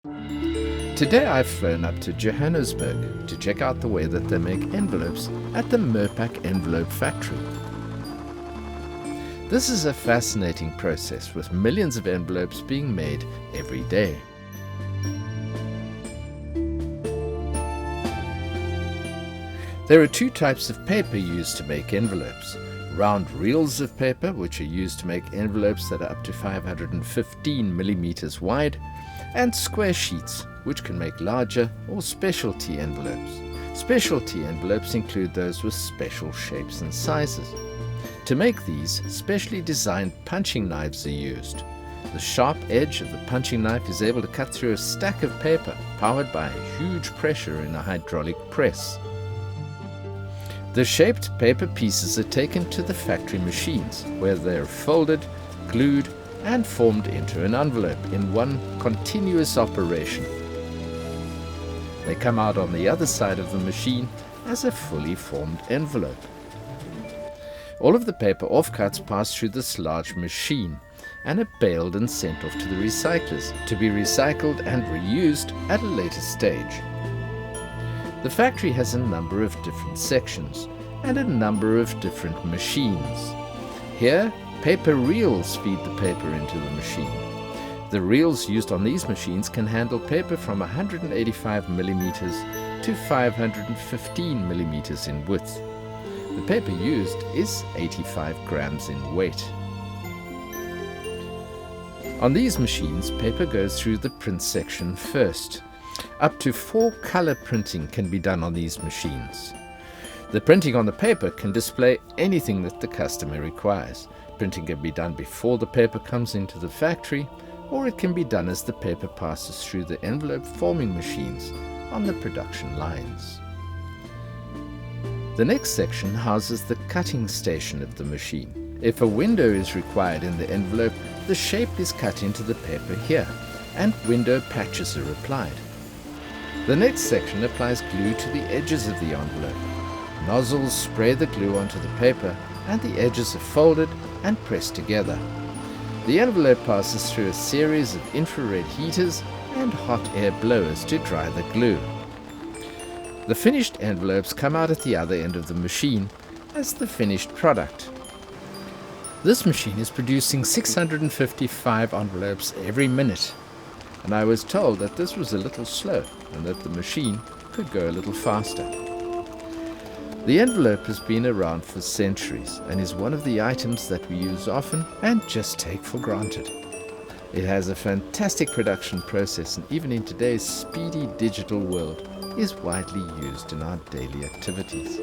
Today I've flown up to Johannesburg to check out the way that they make envelopes at the Mirpak Envelope Factory. This is a fascinating process with millions of envelopes being made every day. There are two types of paper used to make envelopes. Round reels of paper, which are used to make envelopes that are up to 515 millimeters wide, and square sheets, which can make larger or specialty envelopes. Specialty envelopes include those with special shapes and sizes. To make these, specially designed punching knives are used. The sharp edge of the punching knife is able to cut through a stack of paper powered by a huge pressure in a hydraulic press. The shaped paper pieces are taken to the factory machines, where they are folded, glued, and formed into an envelope in one continuous operation. They come out on the other side of the machine as a fully formed envelope. All of the paper offcuts pass through this large machine and are baled and sent off to the recyclers to be recycled and reused at a later stage. The factory has a number of different sections and a number of different machines. Here, paper reels feed the paper into the machine. The reels used on these machines can handle paper from 185 millimeters to 515 millimeters in width. The paper used is 85 grams in weight. On these machines, paper goes through the print section first. Up to 4 color printing can be done on these machines. The printing on the paper can display anything that the customer requires. Printing can be done before the paper comes into the factory, or it can be done as the paper passes through the envelope forming machines on the production lines. The next section houses the cutting station of the machine. If a window is required in the envelope, the shape is cut into the paper here, and window patches are applied. The next section applies glue to the edges of the envelope. Nozzles spray the glue onto the paper, and the edges are folded and pressed together. The envelope passes through a series of infrared heaters and hot air blowers to dry the glue. The finished envelopes come out at the other end of the machine as the finished product. This machine is producing 655 envelopes every minute, and I was told that this was a little slow and that the machine could go a little faster. The envelope has been around for centuries and is one of the items that we use often and just take for granted. It has a fantastic production process, and even in today's speedy digital world is widely used in our daily activities.